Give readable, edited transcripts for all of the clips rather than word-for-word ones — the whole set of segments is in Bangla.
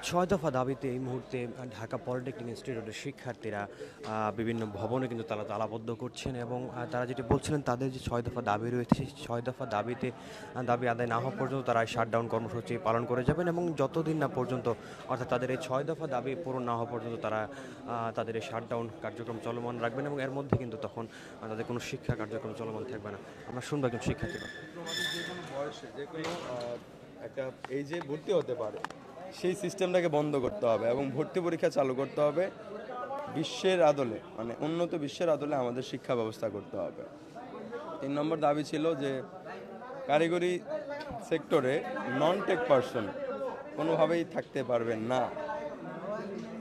ছয় দফা দাবিতে এই মুহূর্তে ঢাকা পলিটেকনিক ইনস্টিটিউটের শিক্ষার্থীরা বিভিন্ন ভবনে কিন্তু তারা তালাবদ্ধ করছেন এবং তারা যেটি বলছিলেন তাদের যে ছয় দফা দাবি রয়েছে সেই ছয় দফা দাবিতে দাবি আদায় না হওয়া পর্যন্ত তারা শাটডাউন কর্মসূচি পালন করে যাবেন এবং যতদিন না পর্যন্ত অর্থাৎ তাদের এই ছয় দফা দাবি পূরণ না হওয়া পর্যন্ত তারা তাদের এই শাটডাউন কার্যক্রম চলমান রাখবেন এবং এর মধ্যে কিন্তু তখন তাদের কোনো শিক্ষা কার্যক্রম চলমান থাকবে না। আমরা শুনবো একজন শিক্ষার্থীরা। যে কোনো বয়সে যে কোনো একটা এই যে ভর্তি হতে পারে সেই সিস্টেমটাকে বন্ধ করতে হবে এবং ভর্তি পরীক্ষা চালু করতে হবে বিশ্বের আদলে, মানে উন্নত বিশ্বের আদলে আমাদের শিক্ষা ব্যবস্থা করতে হবে। 3 নম্বর দাবি ছিল যে কারিগরি সেক্টরে নন টেক পারসন কোনোভাবেই থাকতে পারবেন না।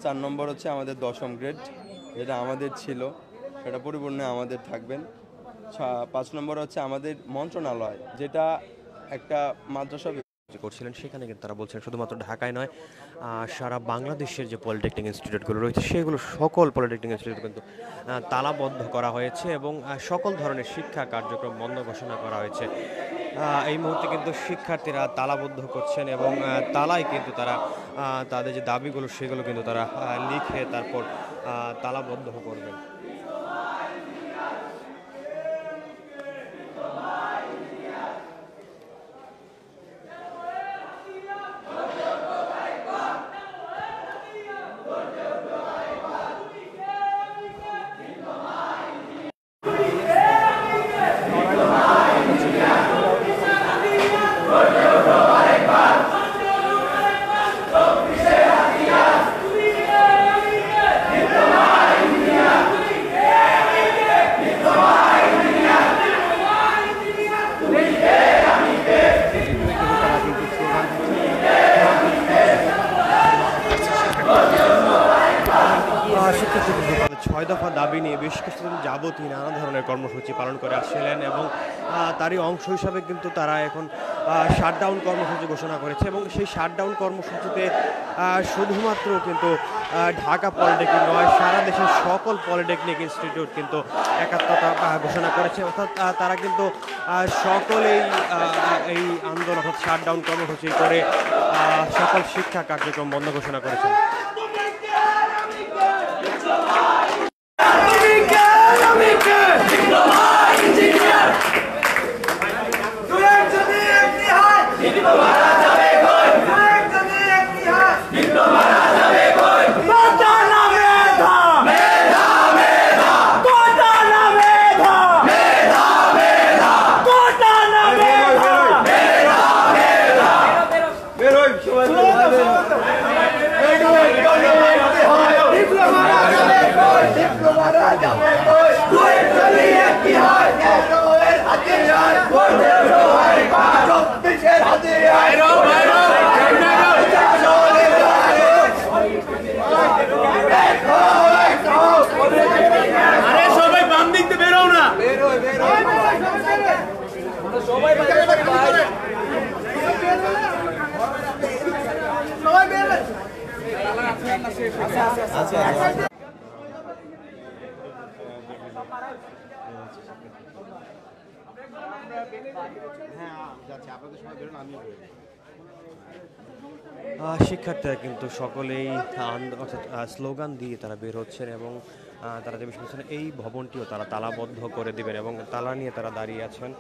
4 নম্বর হচ্ছে আমাদের 10ম গ্রেড, যেটা আমাদের ছিল সেটা পরিপূর্ণ আমাদের থাকবেন। 5 নম্বর হচ্ছে আমাদের মন্ত্রণালয়, যেটা একটা মাদ্রাসা করছিলেন সেখানে কিন্তু তারা বলছেন শুধুমাত্র ঢাকায় নয় সারা বাংলাদেশের যে পলিটেকনিক ইনস্টিটিউটগুলো রয়েছে সেগুলো সকল পলিটেকনিক ইনস্টিটিউট কিন্তু তালাবদ্ধ করা হয়েছে এবং সকল ধরনের শিক্ষা কার্যক্রম বন্ধ ঘোষণা করা হয়েছে। এই মুহূর্তে কিন্তু শিক্ষার্থীরা তালাবদ্ধ করছেন এবং তালায় কিন্তু তারা তাদের যে দাবিগুলো সেগুলো কিন্তু তারা লিখে তারপর তালাবদ্ধ করবেন। ছয় দফা দাবি নিয়ে বেশ কিছুদিন যাবতই নানা ধরনের কর্মসূচি পালন করে আসছিলেন এবং তারই অংশ হিসাবে কিন্তু তারা এখন শাটডাউন কর্মসূচি ঘোষণা করেছে এবং সেই শাটডাউন কর্মসূচিতে শুধুমাত্র কিন্তু ঢাকা পলিটেকনিক নয় সারা দেশের সকল পলিটেকনিক ইনস্টিটিউট কিন্তু একাত্মতা ঘোষণা করেছে। অর্থাৎ তারা কিন্তু সকলেই এই আন্দোলন অর্থাৎ শাটডাউন কর্মসূচি করে সকল শিক্ষা কার্যক্রম বন্ধ ঘোষণা করেছেন। শিক্ষার্থীরা কিন্তু সকলেই অর্থাৎ স্লোগান দিয়ে তারা বের হচ্ছেন এবং তারা যে বিষয় বলছেন এই ভবনটিও তারা তালাবদ্ধ করে দিবেন এবং তালা নিয়ে তারা দাঁড়িয়ে আছেন।